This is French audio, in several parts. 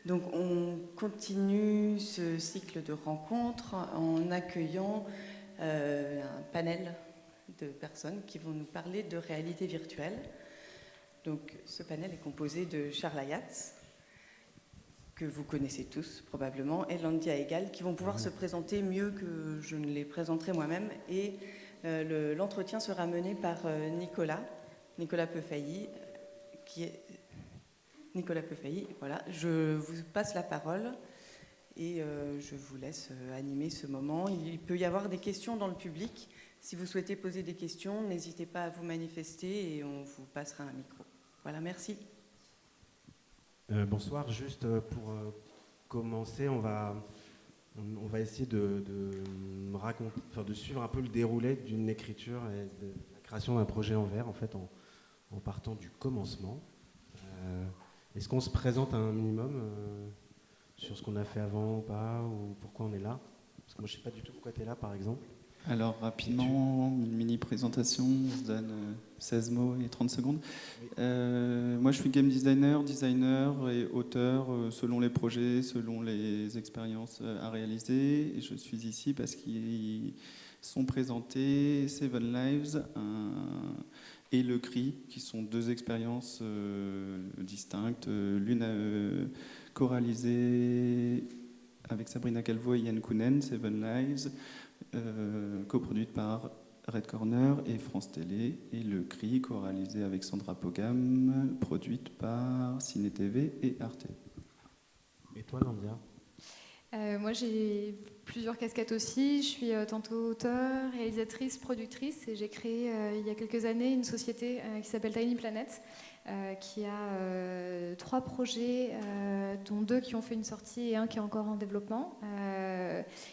Donc on continue ce cycle de rencontres en accueillant un panel de personnes qui vont nous parler de réalité virtuelle. Donc ce panel est composé de Charles Ayatz, que vous connaissez tous probablement, et Landia Egal, qui vont pouvoir se présenter mieux que je ne les présenterai moi-même. Et l'entretien sera mené par Nicolas Peufailly, Nicolas Peufailly, voilà. Je vous passe la parole et je vous laisse animer ce moment. Il peut y avoir des questions dans le public. Si vous souhaitez poser des questions, n'hésitez pas à vous manifester et on vous passera un micro. Voilà, merci. Bonsoir, juste pour commencer, on va essayer de raconter, enfin, de suivre un peu le déroulé d'une écriture et de la création d'un projet en vers, en fait, en partant du commencement. Est-ce qu'on se présente un minimum sur ce qu'on a fait avant ou pas, ou pourquoi on est là? Parce que moi, je ne sais pas du tout pourquoi tu es là, par exemple. Alors, rapidement, une mini-présentation, on se donne 16 mots et 30 secondes. Oui. Moi, je suis game designer et auteur selon les projets, selon les expériences à réaliser. Et je suis ici parce qu'ils sont présentés Seven Lives et Le Cri, qui sont deux expériences distinctes. L'une co-réalisée avec Sabrina Calvo et Yann Kounen, Seven Lives, coproduite par Red Corner et France Télé, et Le Cri, co-réalisé avec Sandra Pogam, produite par Ciné TV et Arte. Et toi, Landia? Moi, j'ai plusieurs casquettes aussi. Je suis tantôt auteure, réalisatrice, productrice, et j'ai créé il y a quelques années une société qui s'appelle Tiny Planet, qui a 3 projets, dont 2 qui ont fait une sortie et un qui est encore en développement,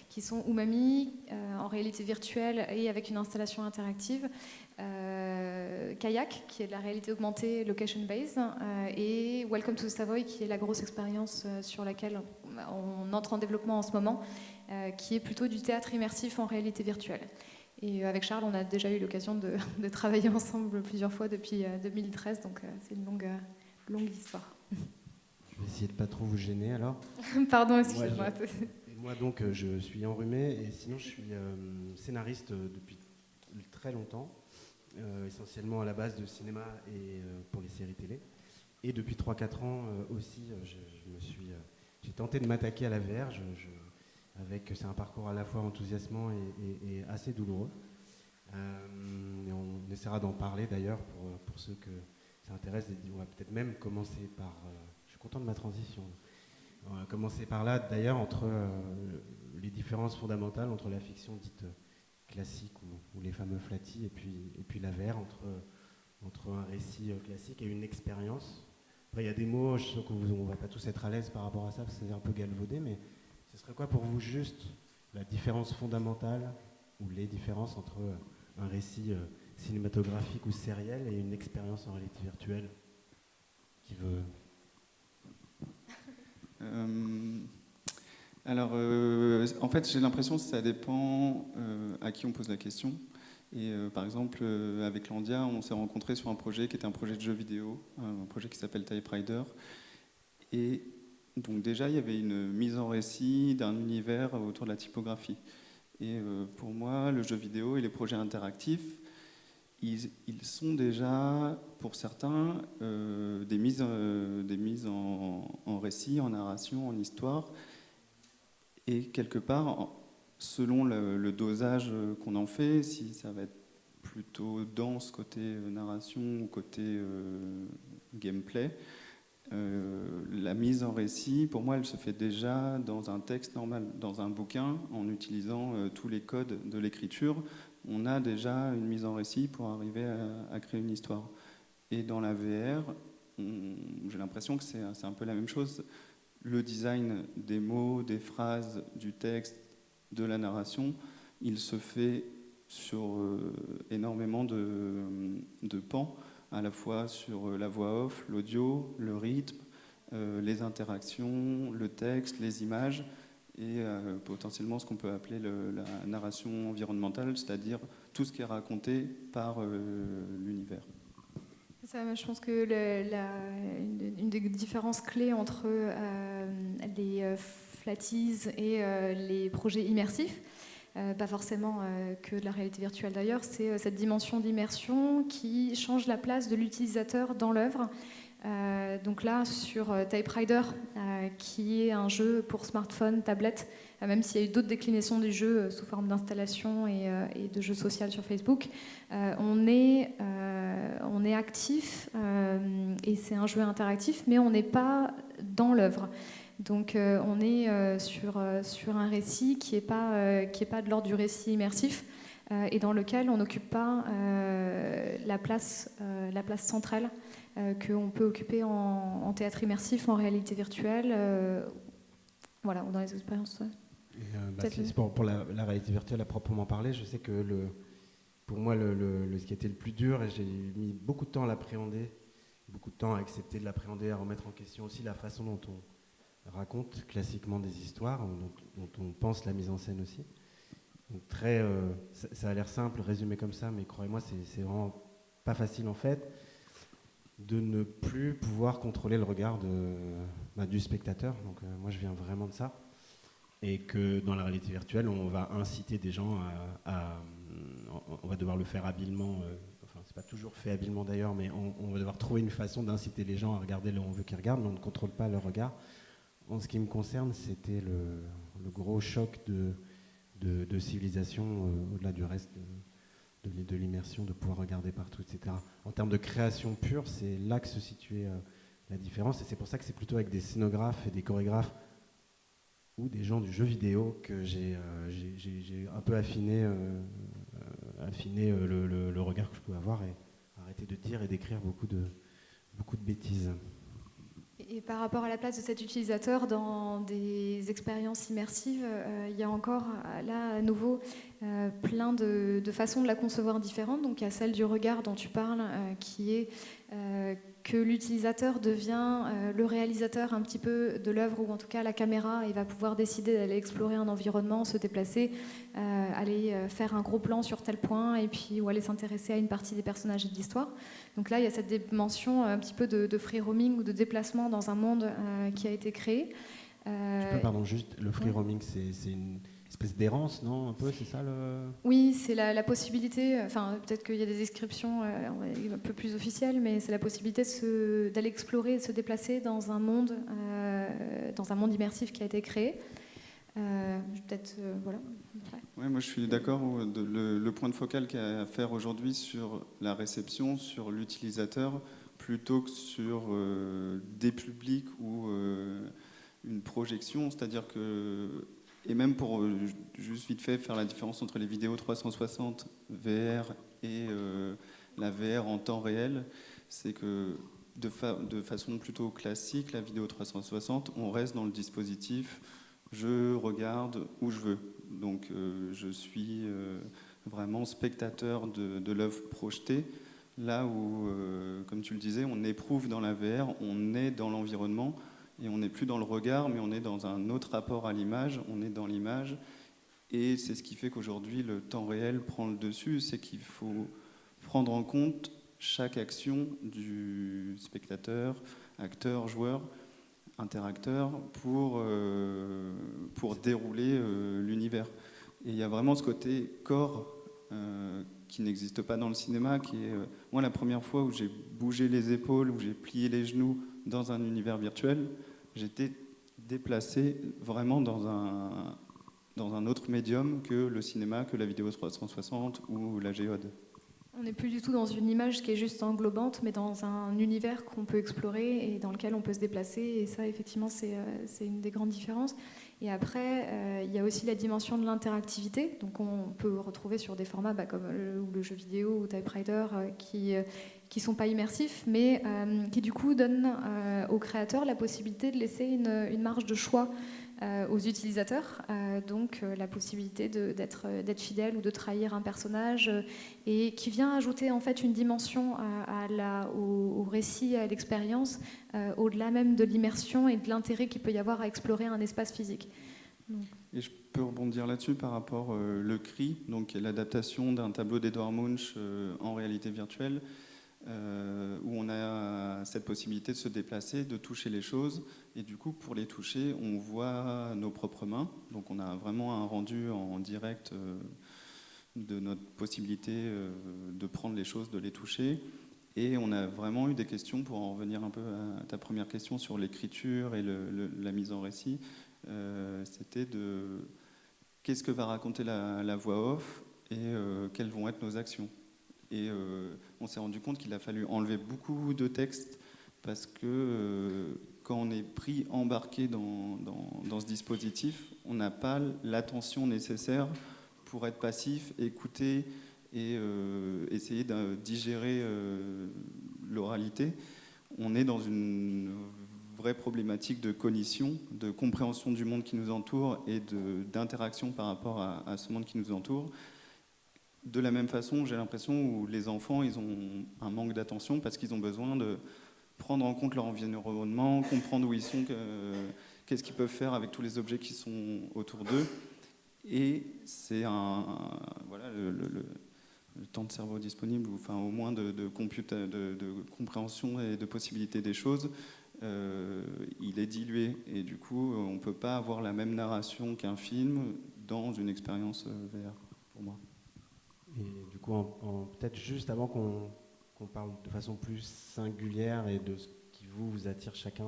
qui sont Umami, en réalité virtuelle et avec une installation interactive, Kayak, qui est de la réalité augmentée location-based, et Welcome to Savoy, qui est la grosse expérience sur laquelle on entre en développement en ce moment, qui est plutôt du théâtre immersif en réalité virtuelle. Et avec Charles, on a déjà eu l'occasion de travailler ensemble plusieurs fois depuis 2013, donc c'est une longue histoire. Je vais essayer de ne pas trop vous gêner alors. Pardon, excusez-moi. Moi donc, je suis enrhumé et sinon je suis scénariste depuis très longtemps, essentiellement à la base de cinéma et pour les séries télé. Et depuis 3-4 ans aussi, j'ai tenté de m'attaquer à la VR. C'est un parcours à la fois enthousiasmant et assez douloureux. Et on essaiera d'en parler d'ailleurs pour ceux que ça intéresse. On va peut-être même commencer par... je suis content de ma transition. On va commencer par là d'ailleurs, entre les différences fondamentales entre la fiction dite classique ou les fameux flatty et puis la VR, entre un récit classique et une expérience. Après il y a des mots, je sais qu'on ne va pas tous être à l'aise par rapport à ça parce que c'est un peu galvaudé, mais ce serait quoi pour vous juste la différence fondamentale ou les différences entre un récit cinématographique ou sériel et une expérience en réalité virtuelle? Qui veut... En fait, j'ai l'impression que ça dépend à qui on pose la question. Et par exemple, avec Landia, on s'est rencontrés sur un projet qui était un projet de jeu vidéo, un projet qui s'appelle Type Rider. Et donc déjà, il y avait une mise en récit d'un univers autour de la typographie. Et pour moi, le jeu vidéo et les projets interactifs, ils sont déjà, pour certains, des mises en récit, en narration, en histoire. Et quelque part, selon le dosage qu'on en fait, si ça va être plutôt dense côté narration ou côté gameplay, la mise en récit, pour moi, elle se fait déjà dans un texte normal, dans un bouquin, en utilisant tous les codes de l'écriture. On a déjà une mise en récit pour arriver à créer une histoire. Et dans la VR, j'ai l'impression que c'est un peu la même chose. Le design des mots, des phrases, du texte, de la narration, il se fait sur énormément de pans, à la fois sur la voix off, l'audio, le rythme, les interactions, le texte, les images, et potentiellement ce qu'on peut appeler la narration environnementale, c'est-à-dire tout ce qui est raconté par l'univers. Ça, je pense que une des différences clés entre les flatties et les projets immersifs. Pas forcément que de la réalité virtuelle d'ailleurs, c'est cette dimension d'immersion qui change la place de l'utilisateur dans l'œuvre. Donc là, sur Typewriter, qui est un jeu pour smartphone, tablette, même s'il y a eu d'autres déclinaisons du jeu sous forme d'installation et de jeu social sur Facebook, on est actif et c'est un jeu interactif, mais on n'est pas dans l'œuvre. Donc on est sur un récit qui n'est pas de l'ordre du récit immersif et dans lequel on n'occupe pas la place centrale qu'on peut occuper en théâtre immersif, en réalité virtuelle, voilà, ou dans les expériences. Pour la réalité virtuelle à proprement parler, je sais que pour moi, ce qui était le plus dur, et j'ai mis beaucoup de temps à l'appréhender, beaucoup de temps à accepter de l'appréhender, à remettre en question aussi la façon dont on raconte classiquement des histoires, dont on pense la mise en scène aussi. Donc ça a l'air simple, résumé comme ça, mais croyez-moi, c'est vraiment pas facile en fait de ne plus pouvoir contrôler le regard du spectateur. Donc moi, je viens vraiment de ça. Et que dans la réalité virtuelle, on va inciter des gens on va devoir le faire habilement, enfin c'est pas toujours fait habilement d'ailleurs, mais on va devoir trouver une façon d'inciter les gens à regarder là où on veut qu'ils regardent, mais on ne contrôle pas leur regard. En ce qui me concerne, c'était le gros choc de civilisation au-delà du reste de l'immersion, de pouvoir regarder partout, etc. En termes de création pure, c'est là que se situait la différence, et c'est pour ça que c'est plutôt avec des scénographes et des chorégraphes ou des gens du jeu vidéo que j'ai un peu affiné le regard que je pouvais avoir et arrêter de dire et d'écrire beaucoup de bêtises. Et par rapport à la place de cet utilisateur dans des expériences immersives, il y a encore là à nouveau plein de façons de la concevoir différentes. Donc il y a celle du regard dont tu parles, qui est que l'utilisateur devient le réalisateur un petit peu de l'œuvre, ou en tout cas la caméra, et va pouvoir décider d'aller explorer un environnement, se déplacer, aller faire un gros plan sur tel point, et puis ou aller s'intéresser à une partie des personnages et de l'histoire. Donc là, il y a cette dimension un petit peu de free roaming ou de déplacement dans un monde qui a été créé. Pardon, juste, le free roaming, c'est une espèce d'errance, non? Un peu, c'est ça le... Oui, c'est la possibilité, enfin peut-être qu'il y a des descriptions un peu plus officielles, mais c'est la possibilité d'aller explorer, de se déplacer dans un monde immersif qui a été créé. Peut-être, voilà. Ouais, moi je suis d'accord, le point de focal qu'il y a à faire aujourd'hui sur la réception, sur l'utilisateur, plutôt que sur des publics ou une projection, c'est-à-dire que, et même pour juste vite fait faire la différence entre les vidéos 360 VR et la VR en temps réel, c'est que de façon plutôt classique, la vidéo 360, on reste dans le dispositif, je regarde où je veux. Donc je suis vraiment spectateur de l'œuvre projetée, là où, comme tu le disais, on éprouve dans la VR, on est dans l'environnement, et on n'est plus dans le regard, mais on est dans un autre rapport à l'image, on est dans l'image, et c'est ce qui fait qu'aujourd'hui le temps réel prend le dessus, c'est qu'il faut prendre en compte chaque action du spectateur, acteur, joueur, interacteur, pour dérouler l'univers. Et il y a vraiment ce côté corps qui n'existe pas dans le cinéma, qui est, moi, la première fois où j'ai bougé les épaules, où j'ai plié les genoux dans un univers virtuel, j'étais déplacé vraiment dans un autre médium que le cinéma, que la vidéo 360 ou la géode. On n'est plus du tout dans une image qui est juste englobante, mais dans un univers qu'on peut explorer et dans lequel on peut se déplacer. Et ça, effectivement, c'est une des grandes différences. Et après, il y a aussi la dimension de l'interactivité. Donc on peut retrouver sur des formats comme le jeu vidéo ou Typewriter qui sont pas immersifs, mais qui du coup donnent aux créateurs la possibilité de laisser une marge de choix aux utilisateurs, donc la possibilité d'être fidèle ou de trahir un personnage, et qui vient ajouter en fait une dimension au récit, à l'expérience, au-delà même de l'immersion et de l'intérêt qu'il peut y avoir à explorer un espace physique. Donc. Et je peux rebondir là-dessus par rapport Le Cri, donc l'adaptation d'un tableau d'Edouard Munch en réalité virtuelle, où on a cette possibilité de se déplacer, de toucher les choses. Et du coup, pour les toucher, on voit nos propres mains. Donc on a vraiment un rendu en direct de notre possibilité de prendre les choses, de les toucher. Et on a vraiment eu des questions, pour en revenir un peu à ta première question sur l'écriture et la mise en récit. C'était de qu'est-ce que va raconter la voix off et quelles vont être nos actions. Et on s'est rendu compte qu'il a fallu enlever beaucoup de textes parce que quand on est pris, embarqué dans ce dispositif, on n'a pas l'attention nécessaire pour être passif, écouter et essayer de digérer l'oralité. On est dans une vraie problématique de cognition, de compréhension du monde qui nous entoure et d'interaction par rapport à ce monde qui nous entoure. De la même façon, j'ai l'impression où les enfants, ils ont un manque d'attention parce qu'ils ont besoin de prendre en compte leur environnement, comprendre où ils sont, qu'est-ce qu'ils peuvent faire avec tous les objets qui sont autour d'eux. Et c'est voilà, le temps de cerveau disponible, ou enfin, au moins de compréhension et de possibilité des choses, il est dilué. Et du coup, on ne peut pas avoir la même narration qu'un film dans une expérience VR, pour moi. Et du coup, peut-être juste avant qu'on parle de façon plus singulière et de ce qui vous attire chacun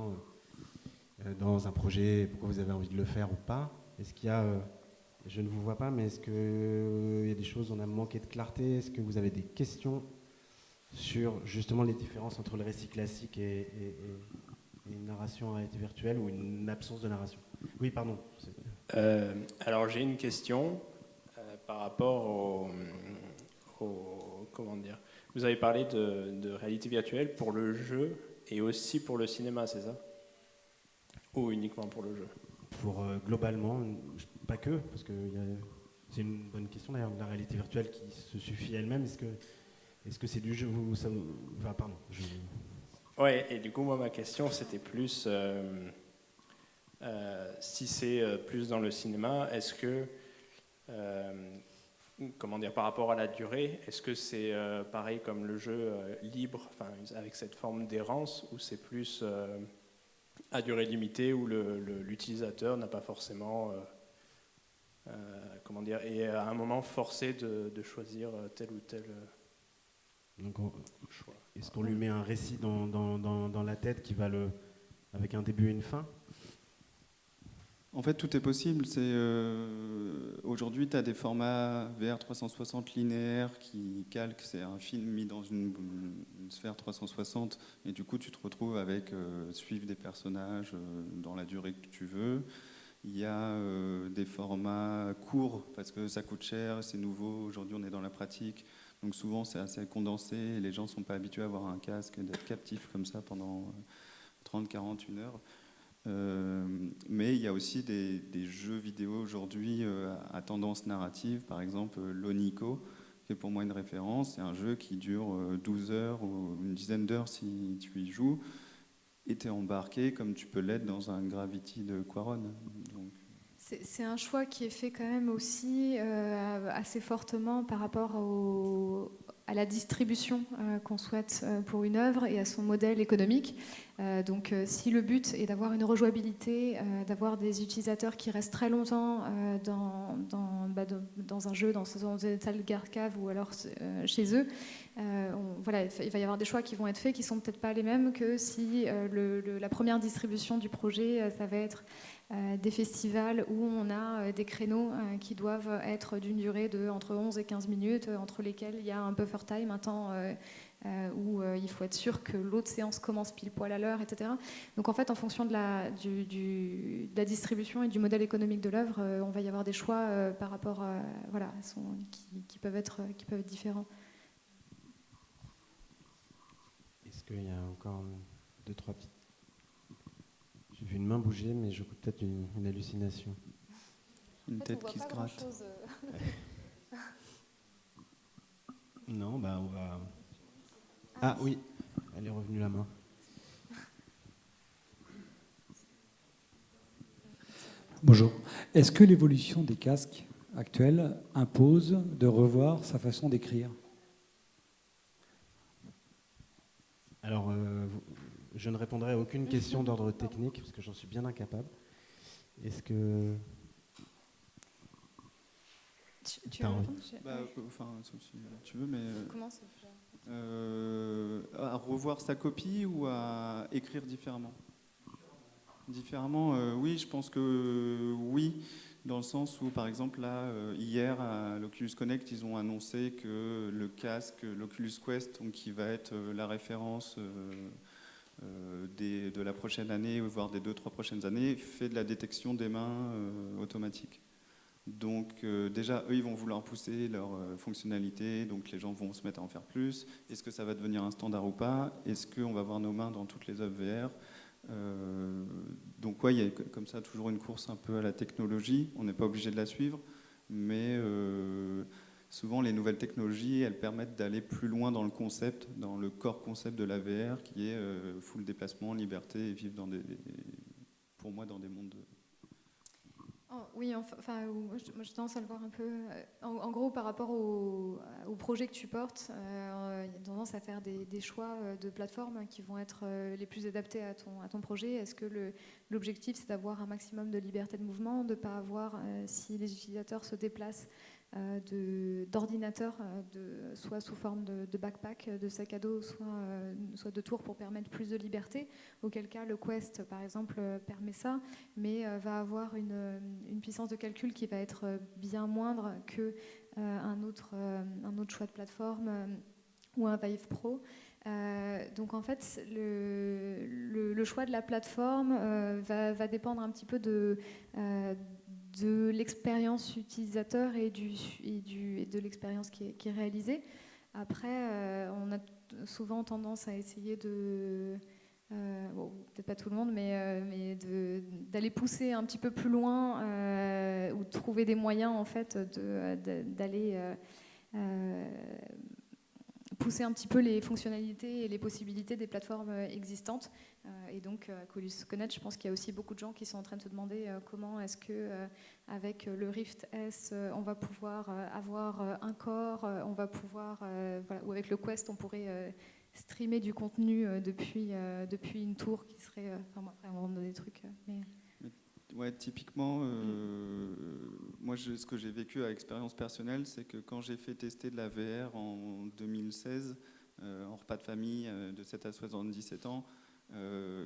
dans un projet, pourquoi vous avez envie de le faire ou pas, est-ce qu'il y a, je ne vous vois pas, mais est-ce qu'il y a des choses où on a manqué de clarté? Est-ce que vous avez des questions sur justement les différences entre le récit classique et une narration en réalité virtuelle ou une absence de narration? Oui, pardon. Alors j'ai une question par rapport comment dire. Vous avez parlé de réalité virtuelle pour le jeu et aussi pour le cinéma, c'est ça? Ou uniquement pour le jeu? Pour globalement, pas que, parce que c'est une bonne question d'ailleurs, la réalité virtuelle qui se suffit elle-même. Est-ce que c'est du jeu enfin, pardon. Ouais, et du coup, moi, ma question, c'était plus si c'est plus dans le cinéma, est-ce que comment dire, par rapport à la durée, est-ce que c'est pareil comme le jeu libre, enfin, avec cette forme d'errance, ou c'est plus à durée limitée, où l'utilisateur n'a pas forcément, comment dire, et à un moment forcé de choisir tel ou tel Donc choix. Est-ce qu'on lui met un récit dans la tête qui va avec un début et une fin? En fait, tout est possible. Aujourd'hui, tu as des formats VR 360 linéaires qui calquent. C'est un film mis dans une sphère 360. Et du coup, tu te retrouves avec suivre des personnages dans la durée que tu veux. Il y a des formats courts parce que ça coûte cher, c'est nouveau. Aujourd'hui, on est dans la pratique. Donc souvent, c'est assez condensé. Et les gens ne sont pas habitués à avoir un casque, d'être captifs comme ça pendant 30-41 heures. Mais il y a aussi des jeux vidéo aujourd'hui à tendance narrative, par exemple Lonico, qui est pour moi une référence. C'est un jeu qui dure 12 heures ou une dizaine d'heures si tu y joues, et tu es embarqué comme tu peux l'être dans un Gravity de Quaron. C'est un choix qui est fait quand même aussi assez fortement par rapport à la distribution qu'on souhaite pour une œuvre et à son modèle économique. Donc si le but est d'avoir une rejouabilité, d'avoir des utilisateurs qui restent très longtemps dans un jeu, dans une salle d'arcade ou alors chez eux, voilà, il va y avoir des choix qui vont être faits qui ne sont peut-être pas les mêmes que si la première distribution du projet, ça va être des festivals où on a des créneaux qui doivent être d'une durée de entre 11 et 15 minutes, entre lesquels il y a un buffer time, un temps où il faut être sûr que l'autre séance commence pile poil à l'heure, etc. Donc en fait, en fonction de la distribution et du modèle économique de l'œuvre, on va y avoir des choix par rapport à, voilà, qui peuvent être différents. Est-ce qu'il y a encore 2-3 petites... J'ai vu une main bouger, mais je crois peut-être une hallucination. Une tête qui se gratte. Non, bah on va... Ah oui, elle est revenue la main. Bonjour. Est-ce que l'évolution des casques actuels impose de revoir sa façon d'écrire? Alors, Je ne répondrai à aucune question d'ordre technique, parce que j'en suis bien incapable. Est-ce que... Tu veux répondre Sauf si tu veux, mais... Comment c'est à revoir sa copie ou à écrire différemment? Différemment, oui, je pense que oui, dans le sens où, par exemple, là, hier, à l'Oculus Connect, ils ont annoncé que le casque, l'Oculus Quest, donc, qui va être la référence de la prochaine année, voire des 2-3 prochaines années, fait de la détection des mains automatique. Donc déjà, eux, ils vont vouloir pousser leur fonctionnalité, donc les gens vont se mettre à en faire plus. Est-ce que ça va devenir un standard ou pas? Est-ce qu'on va voir nos mains dans toutes les œuvres VR? Donc ouais, il y a comme ça toujours une course un peu à la technologie. On n'est pas obligé de la suivre, mais souvent les nouvelles technologies, elles permettent d'aller plus loin dans le concept, dans le core concept de la VR, qui est full déplacement, liberté et vivre pour moi dans des mondes... Oui, enfin, moi je tendance à le voir un peu. En gros, par rapport au projet que tu portes, il y a tendance à faire des choix de plateformes qui vont être les plus adaptés à ton projet. Est-ce que l'objectif, c'est d'avoir un maximum de liberté de mouvement, de ne pas avoir, si les utilisateurs se déplacent, d'ordinateurs, soit sous forme de backpack, de sac à dos, soit de tours pour permettre plus de liberté, auquel cas le Quest par exemple permet ça, mais va avoir une puissance de calcul qui va être bien moindre que un autre choix de plateforme ou un Vive Pro. Donc en fait le choix de la plateforme va dépendre un petit peu de l'expérience utilisateur et de l'expérience qui est réalisée. Après, on a souvent tendance à essayer de... bon, peut-être pas tout le monde, mais d'aller pousser un petit peu plus loin ou de trouver des moyens en fait d'aller pousser un petit peu les fonctionnalités et les possibilités des plateformes existantes. Et donc, à Oculus Connect, je pense qu'il y a aussi beaucoup de gens qui sont en train de se demander comment est-ce que, avec le Rift S, on va pouvoir avoir un corps, on va pouvoir, voilà, ou avec le Quest, on pourrait streamer du contenu depuis une tour qui serait. Enfin, après, on rentre dans des trucs. Ouais, typiquement, moi, ce que j'ai vécu à expérience personnelle, c'est que quand j'ai fait tester de la VR en 2016, en repas de famille de 7 à 77 ans,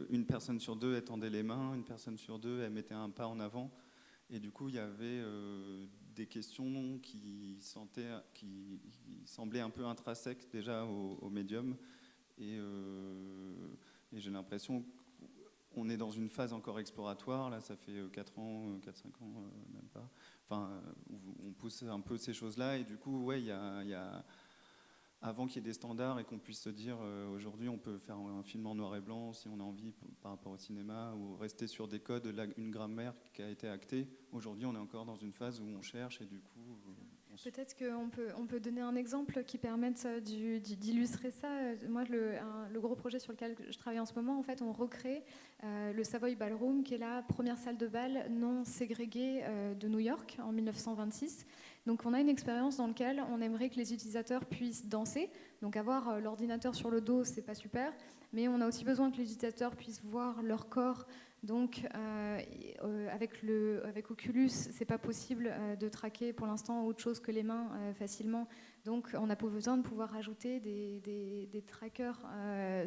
une personne sur deux étendait les mains, une personne sur deux, elle mettait un pas en avant. Et du coup, il y avait des questions qui semblaient un peu intrinsèques déjà au médium. Et j'ai l'impression qu'on est dans une phase encore exploratoire. Là, ça fait 4 ans, 4-5 ans, même pas. Enfin, où on pousse un peu ces choses-là. Et du coup, ouais, il y a avant qu'il y ait des standards et qu'on puisse se dire aujourd'hui on peut faire un film en noir et blanc si on a envie par rapport au cinéma, ou rester sur des codes, une grammaire qui a été actée. Aujourd'hui on est encore dans une phase où on cherche et du coup... Peut-être qu'on peut donner un exemple qui permette d'illustrer ça. Moi, le gros projet sur lequel je travaille en ce moment, en fait, on recrée le Savoy Ballroom, qui est la première salle de bal non ségrégée de New York en 1926. Donc on a une expérience dans laquelle on aimerait que les utilisateurs puissent danser. Donc avoir l'ordinateur sur le dos, c'est pas super, mais on a aussi besoin que les utilisateurs puissent voir leur corps. Donc avec Oculus, c'est pas possible de traquer pour l'instant autre chose que les mains facilement. Donc on a besoin de pouvoir ajouter des trackers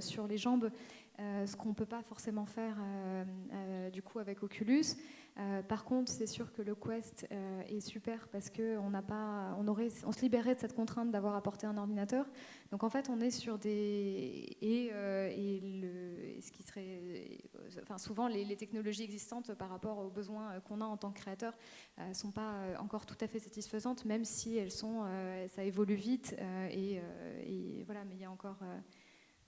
sur les jambes, ce qu'on peut pas forcément faire du coup avec Oculus. Par contre, c'est sûr que le Quest est super parce que on se libérait de cette contrainte d'avoir à porter un ordinateur. Donc en fait, on est sur ce qui serait, enfin souvent les technologies existantes par rapport aux besoins qu'on a en tant que créateur sont pas encore tout à fait satisfaisantes, même si elles sont, ça évolue vite et voilà. Mais il y a encore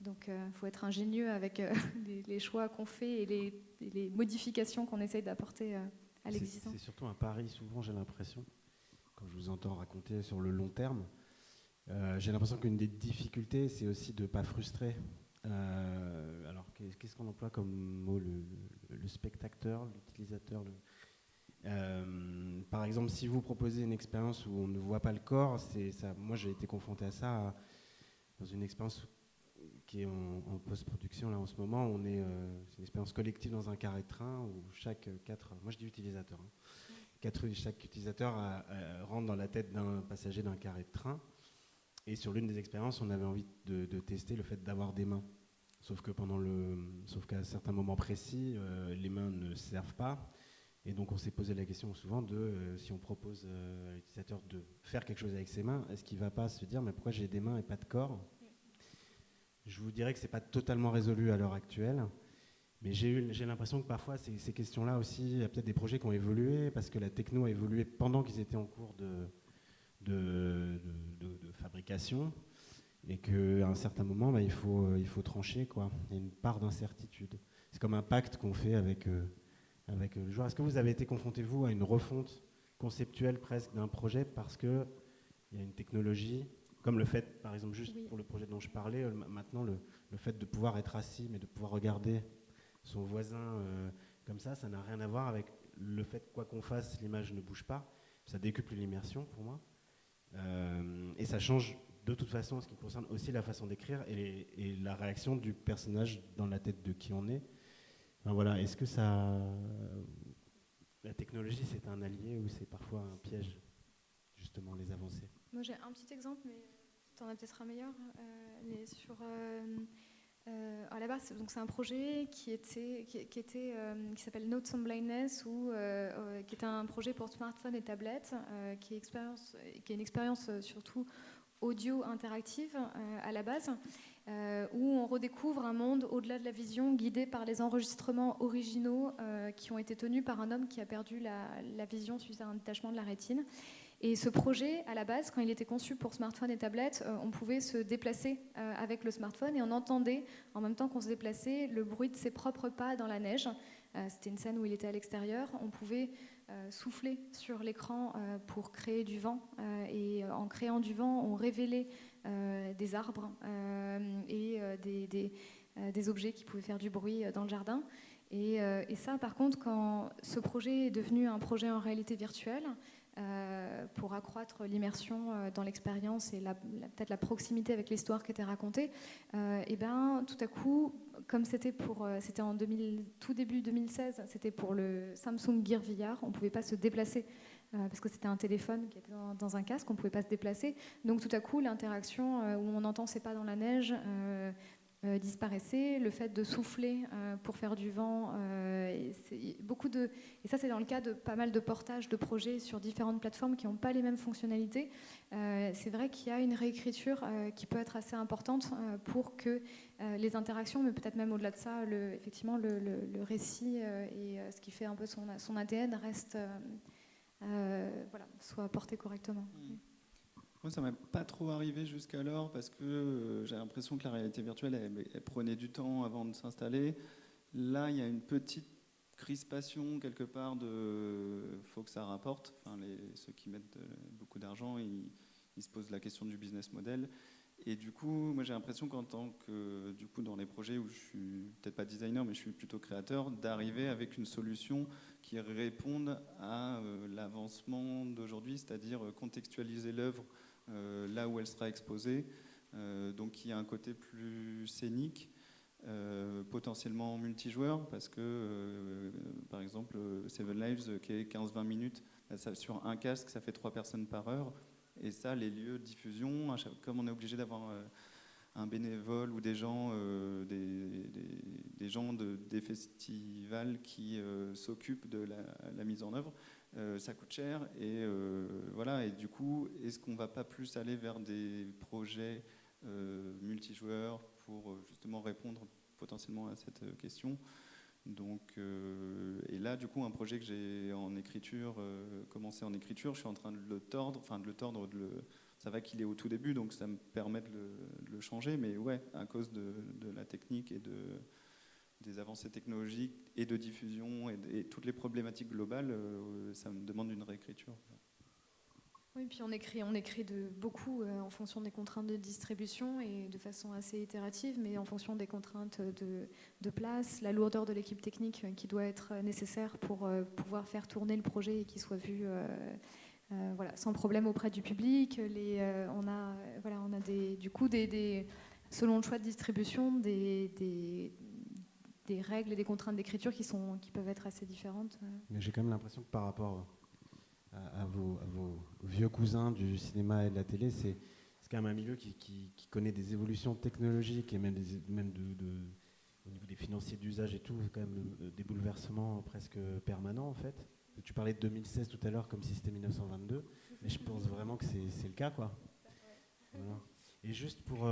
donc il faut être ingénieux avec les choix qu'on fait et les modifications qu'on essaye d'apporter à l'existant. C'est surtout un pari, souvent j'ai l'impression, quand je vous entends raconter sur le long terme, j'ai l'impression qu'une des difficultés, c'est aussi de ne pas frustrer. Alors qu'est-ce qu'on emploie comme mot, le spectateur, l'utilisateur par exemple, si vous proposez une expérience où on ne voit pas le corps, moi j'ai été confronté à ça dans une expérience qui est en post-production là en ce moment. C'est une expérience collective dans un carré de train où moi je dis utilisateur, chaque utilisateur rentre dans la tête d'un passager d'un carré de train. Et sur l'une des expériences, on avait envie de tester le fait d'avoir des mains. Sauf qu'à certains moments précis, les mains ne servent pas. Et donc on s'est posé la question souvent de si on propose à l'utilisateur de faire quelque chose avec ses mains, est-ce qu'il ne va pas se dire mais pourquoi j'ai des mains et pas de corps ? Je vous dirais que ce n'est pas totalement résolu à l'heure actuelle, mais j'ai l'impression que parfois ces questions-là aussi, il y a peut-être des projets qui ont évolué parce que la techno a évolué pendant qu'ils étaient en cours de fabrication et qu'à un certain moment, il faut trancher, quoi. Il y a une part d'incertitude. C'est comme un pacte qu'on fait avec le joueur. Est-ce que vous avez été confronté, vous, à une refonte conceptuelle presque d'un projet parce qu'il y a une technologie, comme le fait, par exemple, juste pour le projet dont je parlais, maintenant, le fait de pouvoir être assis, mais de pouvoir regarder son voisin comme ça n'a rien à voir avec le fait que quoi qu'on fasse, l'image ne bouge pas. Ça décuple l'immersion pour moi. Et ça change de toute façon, ce qui concerne aussi la façon d'écrire et la réaction du personnage dans la tête de qui on est. Enfin, voilà, est-ce que la technologie c'est un allié ou c'est parfois un piège, justement, les avancées? Moi j'ai un petit exemple, mais tu en as peut-être un meilleur. À la base, donc c'est un projet qui s'appelle Notes on Blindness, qui est un projet pour smartphone et tablette, qui est une expérience surtout audio interactive à la base, où on redécouvre un monde au-delà de la vision, guidé par les enregistrements originaux qui ont été tenus par un homme qui a perdu la vision suite à un détachement de la rétine. Et ce projet, à la base, quand il était conçu pour smartphone et tablette, on pouvait se déplacer avec le smartphone et on entendait, en même temps qu'on se déplaçait, le bruit de ses propres pas dans la neige. C'était une scène où il était à l'extérieur. On pouvait souffler sur l'écran pour créer du vent. Et en créant du vent, on révélait des arbres et des objets qui pouvaient faire du bruit dans le jardin. Et ça, par contre, quand ce projet est devenu un projet en réalité virtuelle, pour accroître l'immersion dans l'expérience et peut-être la proximité avec l'histoire qui était racontée, et ben tout à coup, comme c'était en tout début 2016, c'était pour le Samsung Gear VR, on ne pouvait pas se déplacer parce que c'était un téléphone qui était dans un casque, on ne pouvait pas se déplacer. Donc tout à coup, l'interaction où on entend ses pas dans la neige disparaissait, le fait de souffler pour faire du vent, et ça c'est dans le cas de pas mal de portages de projets sur différentes plateformes qui n'ont pas les mêmes fonctionnalités. C'est vrai qu'il y a une réécriture qui peut être assez importante pour que les interactions, mais peut-être même au-delà de ça, effectivement le récit et ce qui fait un peu son ADN reste, soit porté correctement. Moi, ça ne m'est pas trop arrivé jusqu'alors parce que j'ai l'impression que la réalité virtuelle, elle prenait du temps avant de s'installer. Là, il y a une petite crispation quelque part de faut que ça rapporte. Enfin, ceux qui mettent beaucoup d'argent, ils se posent la question du business model. Et du coup, moi, j'ai l'impression qu'en tant que, du coup, dans les projets où je suis peut-être pas designer, mais je suis plutôt créateur, d'arriver avec une solution qui réponde à l'avancement d'aujourd'hui, c'est-à-dire contextualiser l'œuvre là où elle sera exposée, donc il y a un côté plus scénique, potentiellement multijoueur, parce que par exemple Seven Lives qui est 15-20 minutes, sur un casque ça fait 3 personnes par heure, et ça les lieux de diffusion, comme on est obligé d'avoir un bénévole ou des gens, des gens des festivals qui s'occupent de la mise en œuvre, ça coûte cher et voilà. Et du coup, est-ce qu'on ne va pas plus aller vers des projets multijoueurs pour justement répondre potentiellement à cette question? Donc, et là, du coup, un projet que j'ai en écriture, commencé en écriture, je suis en train de le tordre, ça va qu'il est au tout début, donc ça me permet de le changer, mais ouais, à cause de la technique et des avancées technologiques et de diffusion et toutes les problématiques globales, ça me demande une réécriture. Oui, puis on écrit beaucoup en fonction des contraintes de distribution et de façon assez itérative, mais en fonction des contraintes de place, la lourdeur de l'équipe technique qui doit être nécessaire pour pouvoir faire tourner le projet et qu'il soit vu sans problème auprès du public. On a selon le choix de distribution, des règles et des contraintes d'écriture qui peuvent être assez différentes. Mais j'ai quand même l'impression que par rapport à vos vieux cousins du cinéma et de la télé, c'est quand même un milieu qui connaît des évolutions technologiques et même au niveau des financiers d'usage et tout, quand même des bouleversements presque permanents en fait. Tu parlais de 2016 tout à l'heure comme si c'était 1922, mais je pense vraiment que c'est le cas, quoi. Voilà. Et juste pour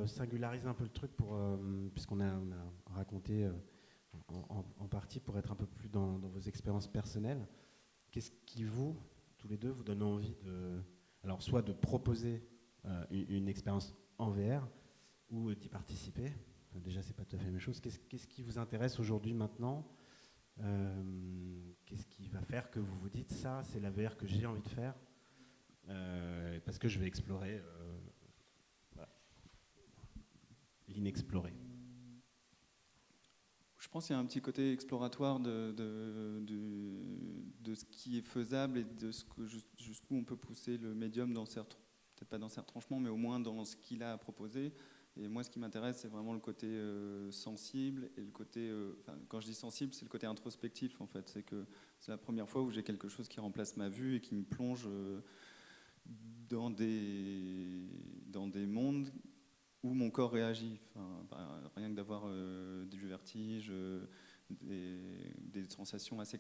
singulariser un peu le truc, puisqu'on a raconté en partie pour être un peu plus dans vos expériences personnelles, qu'est-ce qui tous les deux, vous donne envie alors soit de proposer une expérience en VR ou d'y participer. Enfin, déjà, c'est pas tout à fait la même chose. Qu'est-ce qui vous intéresse aujourd'hui, maintenant? Qu'est-ce qui va faire que vous vous dites ça, c'est la VR que j'ai envie de faire parce que je vais explorer voilà, l'inexploré. Je pense qu'il y a un petit côté exploratoire de ce qui est faisable et de jusqu'où on peut pousser le médium peut-être pas dans ses retranchements, mais au moins dans ce qu'il a à proposer. Et moi, ce qui m'intéresse, c'est vraiment le côté sensible et le côté. Quand je dis sensible, c'est le côté introspectif, en fait. C'est que c'est la première fois où j'ai quelque chose qui remplace ma vue et qui me plonge dans des mondes où mon corps réagit. Rien que d'avoir du vertige, des sensations assez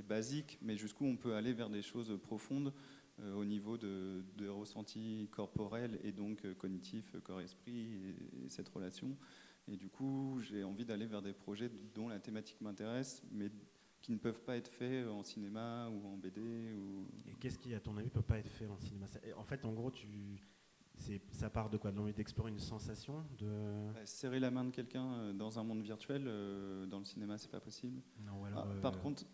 basiques, mais jusqu'où on peut aller vers des choses profondes au niveau de ressentis corporels et donc cognitifs, corps-esprit et cette relation. Et du coup, j'ai envie d'aller vers des projets dont la thématique m'intéresse, mais qui ne peuvent pas être faits en cinéma ou en BD. Et qu'est-ce qui, à ton avis, ne peut pas être fait en cinéma? En fait, en gros, ça part de quoi? De l'envie d'explorer une sensation serrer la main de quelqu'un dans un monde virtuel, dans le cinéma, c'est pas possible. Non, ou alors, par contre,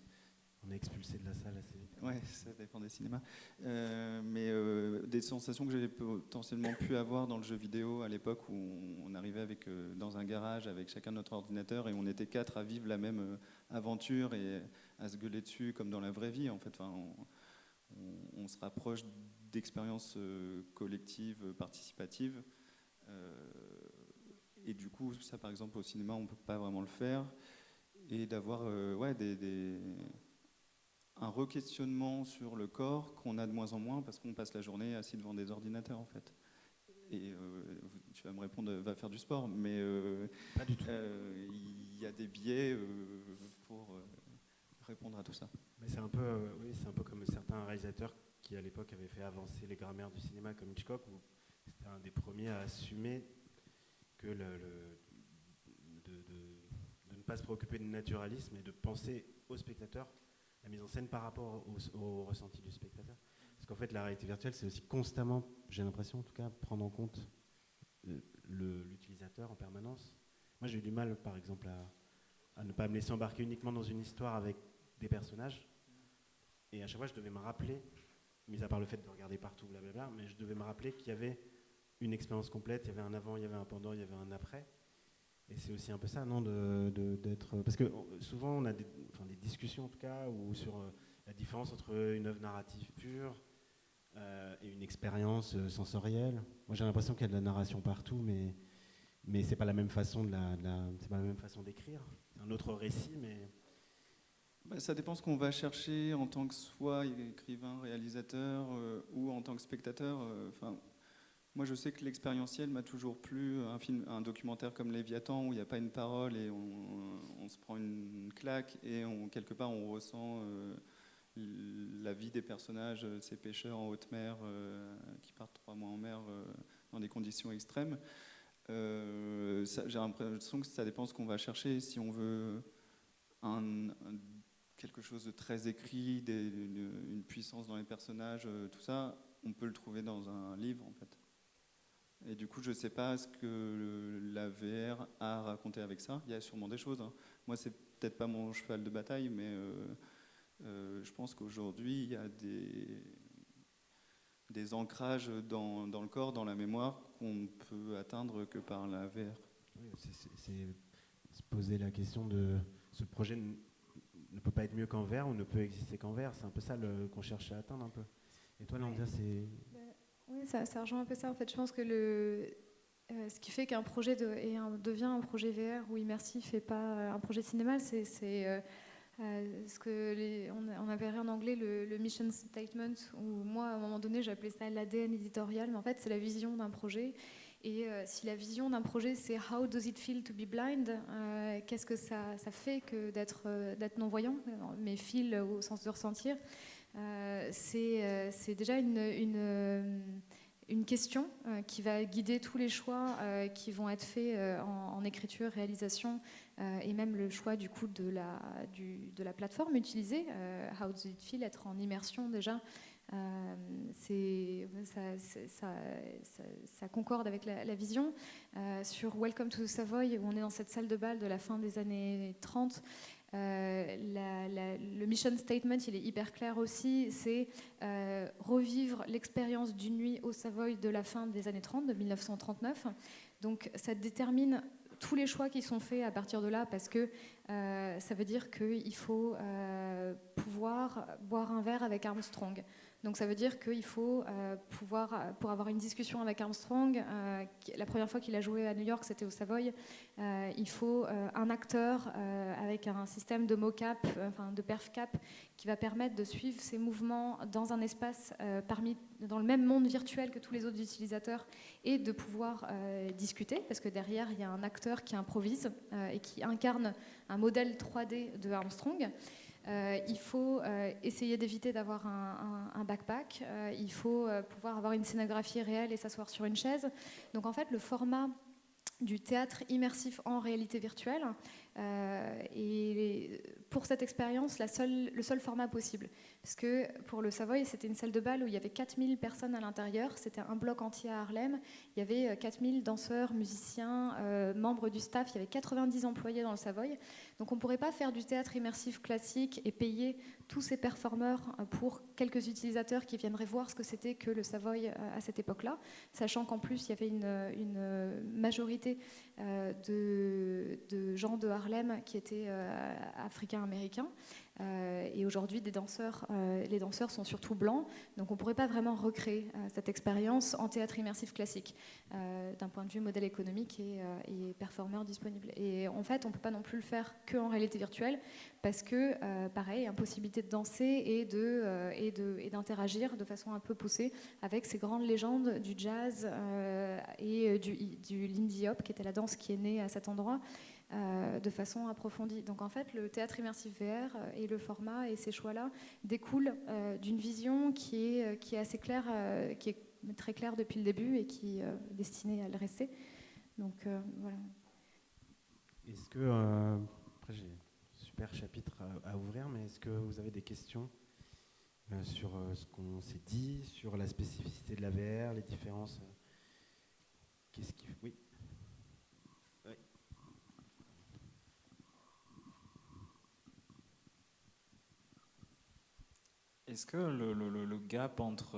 on est expulsé de la salle assez vite. Ouais, ça dépend des cinémas. Mais des sensations que j'avais potentiellement pu avoir dans le jeu vidéo à l'époque où on arrivait dans un garage avec chacun notre ordinateur et on était 4 à vivre la même aventure et à se gueuler dessus comme dans la vraie vie. En fait, on se rapproche d'expériences collectives, participatives. Et du coup, ça par exemple au cinéma, on ne peut pas vraiment le faire. Et d'avoir un re-questionnement sur le corps qu'on a de moins en moins parce qu'on passe la journée assis devant des ordinateurs en fait. Et tu vas me répondre, va faire du sport, mais pas du tout. Il y a des biais pour répondre à tout ça. Mais c'est un peu, c'est un peu comme certains réalisateurs qui à l'époque avaient fait avancer les grammaires du cinéma comme Hitchcock, où c'était un des premiers à assumer que de ne pas se préoccuper du naturalisme et de penser au spectateur la mise en scène par rapport au ressenti du spectateur. Parce qu'en fait, la réalité virtuelle, c'est aussi constamment, j'ai l'impression en tout cas, prendre en compte l'utilisateur en permanence. Moi, j'ai eu du mal, par exemple, à ne pas me laisser embarquer uniquement dans une histoire avec des personnages. Et à chaque fois, je devais me rappeler, mis à part le fait de regarder partout, blablabla, mais je devais me rappeler qu'il y avait une expérience complète, il y avait un avant, il y avait un pendant, il y avait un après. Et c'est aussi un peu ça, non, d'être... Parce que souvent, on a des discussions, en tout cas, sur la différence entre une œuvre narrative pure et une expérience sensorielle. Moi, j'ai l'impression qu'il y a de la narration partout, mais c'est pas la même façon c'est pas la même façon d'écrire. C'est un autre récit, mais... Ça dépend ce qu'on va chercher en tant que soit écrivain, réalisateur ou en tant que spectateur. Moi, je sais que l'expérientiel m'a toujours plu. Un documentaire comme Léviathan, où il n'y a pas une parole et on se prend une claque et quelque part on ressent la vie des personnages, ces pêcheurs en haute mer qui partent 3 mois en mer dans des conditions extrêmes. J'ai l'impression que ça dépend de ce qu'on va chercher. Si on veut quelque chose de très écrit, une puissance dans les personnages, tout ça, on peut le trouver dans un livre en fait. Et du coup, je ne sais pas ce que la VR a raconté avec ça. Il y a sûrement des choses. Moi, c'est peut-être pas mon cheval de bataille, mais je pense qu'aujourd'hui, il y a des ancrages dans le corps, dans la mémoire, qu'on ne peut atteindre que par la VR. Oui, c'est se poser la question de ce projet ne peut pas être mieux qu'en VR ou ne peut exister qu'en VR. C'est un peu ça qu'on cherche à atteindre un peu. Et toi, Landia, c'est... Oui, ça rejoint un peu ça. En fait, je pense que Ce qui fait qu'un projet devient un projet VR ou immersif et pas un projet de cinéma, c'est ce que on appellerait en anglais le mission statement, où moi, à un moment donné, j'appelais ça l'ADN éditorial, mais en fait, c'est la vision d'un projet. Et si la vision d'un projet, c'est « How does it feel to be blind ?» Qu'est-ce que ça fait que d'être non-voyant, mais feel au sens de ressentir, c'est déjà une question qui va guider tous les choix qui vont être faits en écriture, réalisation, et même le choix du coup de la plateforme utilisée. How does it feel, être en immersion déjà, ça concorde avec la vision. Sur Welcome to the Savoy, où on est dans cette salle de bal de la fin des années 30, le mission statement, il est hyper clair aussi, c'est revivre l'expérience d'une nuit au Savoy de la fin des années 30, de 1939. Donc ça détermine tous les choix qui sont faits à partir de là, parce que ça veut dire qu'il faut pouvoir boire un verre avec Armstrong. Donc ça veut dire qu'il faut pour avoir une discussion avec Armstrong, la première fois qu'il a joué à New York, c'était au Savoy, il faut un acteur avec un système de mocap, de perfcap, qui va permettre de suivre ses mouvements dans un espace dans le même monde virtuel que tous les autres utilisateurs, et de pouvoir discuter, parce que derrière, il y a un acteur qui improvise et qui incarne un modèle 3D de Armstrong. Il faut essayer d'éviter d'avoir un backpack. Il faut pouvoir avoir une scénographie réelle et s'asseoir sur une chaise. Donc en fait, le format du théâtre immersif en réalité virtuelle et pour cette expérience le seul format possible, parce que pour le Savoy, c'était une salle de bal où il y avait 4000 personnes à l'intérieur, c'était un bloc entier à Harlem, il y avait 4000 danseurs, musiciens, membres du staff, il y avait 90 employés dans le Savoy, donc on ne pourrait pas faire du théâtre immersif classique et payer tous ces performeurs pour quelques utilisateurs qui viendraient voir ce que c'était que le Savoy à cette époque-là, sachant qu'en plus il y avait une majorité de gens de Harlem qui étaient africains-américains. Et aujourd'hui, les danseurs sont surtout blancs, donc on ne pourrait pas vraiment recréer cette expérience en théâtre immersif classique, d'un point de vue modèle économique et performeur disponible. Et en fait, on ne peut pas non plus le faire qu'en réalité virtuelle, parce que, pareil, impossibilité de danser et d'interagir de façon un peu poussée avec ces grandes légendes du jazz et du Lindy Hop, qui était la danse qui est née à cet endroit, de façon approfondie. Donc en fait, le théâtre immersif VR et le format et ces choix-là découlent d'une vision qui est assez claire, qui est très claire depuis le début et qui est destinée à le rester. Donc voilà. Est-ce que, après j'ai un super chapitre à ouvrir, mais est-ce que vous avez des questions sur ce qu'on s'est dit, sur la spécificité de la VR, les différences Oui. Est-ce que le gap entre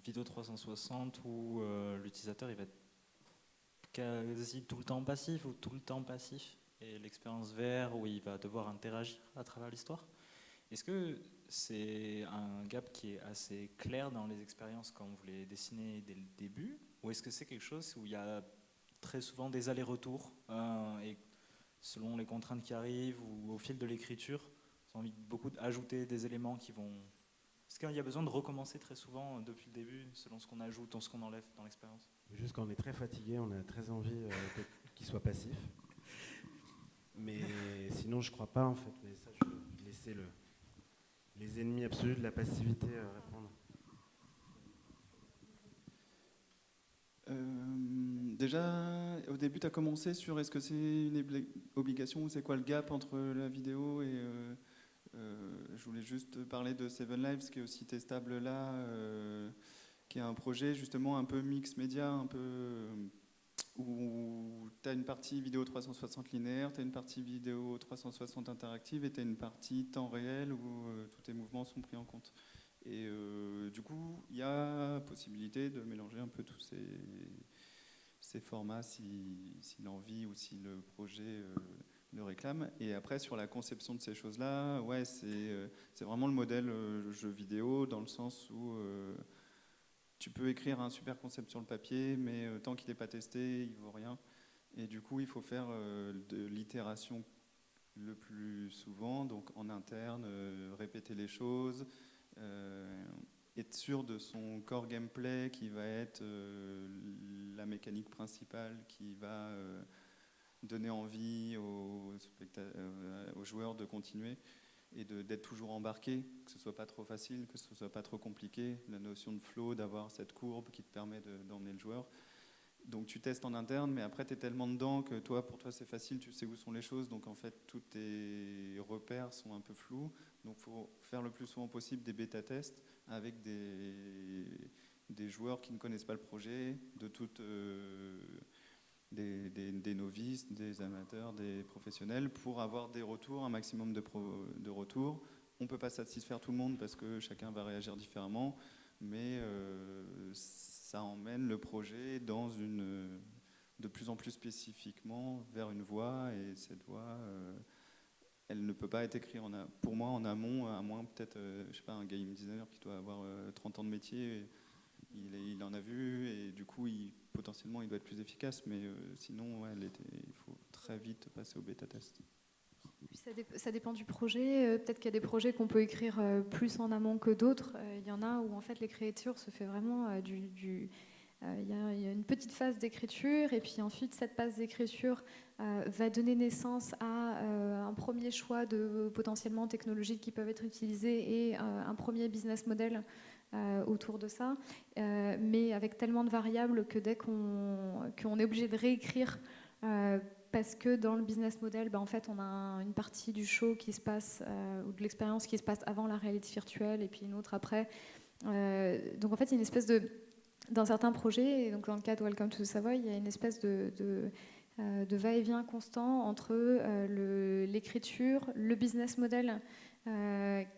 vidéo 360 où l'utilisateur il va être quasi tout le temps passif ou tout le temps passif, et l'expérience VR où il va devoir interagir à travers l'histoire, est-ce que c'est un gap qui est assez clair dans les expériences quand vous les dessinez dès le début, ou est-ce que c'est quelque chose où il y a très souvent des allers-retours et selon les contraintes qui arrivent ou au fil de l'écriture, vous avez envie beaucoup d'ajouter des éléments qui vont... Est-ce qu'il y a besoin de recommencer très souvent depuis le début, selon ce qu'on ajoute ou ce qu'on enlève dans l'expérience? Juste quand on est très fatigué, on a très envie qu'il soit passif. Mais sinon, je crois pas en fait. Mais ça, je vais laisser les ennemis absolus de la passivité répondre. Déjà, au début, tu as commencé sur est-ce que c'est une obligation ou c'est quoi le gap entre la vidéo et... je voulais juste parler de Seven Lives, qui est aussi testable là, qui est un projet justement un peu mix média, un peu où tu as une partie vidéo 360 linéaire, tu as une partie vidéo 360 interactive et tu as une partie temps réel où tous tes mouvements sont pris en compte. Et du coup, il y a possibilité de mélanger un peu tous ces formats si l'envie ou si le projet le réclame. Et après, sur la conception de ces choses-là, ouais, c'est vraiment le modèle jeu vidéo, dans le sens où tu peux écrire un super concept sur le papier, mais tant qu'il n'est pas testé, il ne vaut rien. Et du coup, il faut faire de l'itération le plus souvent, donc en interne, répéter les choses, être sûr de son core gameplay qui va être la mécanique principale qui va donner envie aux joueurs de continuer et d'être toujours embarqué, que ce soit pas trop facile, que ce soit pas trop compliqué, la notion de flow, d'avoir cette courbe qui te permet d'emmener le joueur. Donc tu testes en interne, mais après tu es tellement dedans que pour toi c'est facile, tu sais où sont les choses, donc en fait tous tes repères sont un peu flous, donc il faut faire le plus souvent possible des bêta-tests avec des joueurs qui ne connaissent pas le projet, de toutes, des novices, des amateurs, des professionnels, pour avoir des retours, un maximum de retours. On ne peut pas satisfaire tout le monde parce que chacun va réagir différemment, mais ça emmène le projet de plus en plus spécifiquement vers une voie, et cette voie, elle ne peut pas être écrite pour moi en amont, à moins peut-être, je sais pas, un game designer qui doit avoir 30 ans de métier, il en a vu, et du coup, potentiellement, il doit être plus efficace, mais sinon, ouais, il faut très vite passer au bêta-test. Ça dépend du projet. Peut-être qu'il y a des projets qu'on peut écrire plus en amont que d'autres. Il y en a où en fait l'écriture se fait vraiment il y a une petite phase d'écriture, et puis ensuite cette phase d'écriture va donner naissance à un premier choix de potentiellement technologies qui peuvent être utilisées et un premier business model autour de ça, mais avec tellement de variables que dès qu'on est obligé de réécrire parce que dans le business model, en fait, on a une partie du show qui se passe, ou de l'expérience qui se passe avant la réalité virtuelle, et puis une autre après. Donc en fait, il y a une espèce dans certains projets, et donc dans le cas de Welcome to the Savoy, il y a une espèce de va-et-vient constant entre l'écriture, le business model,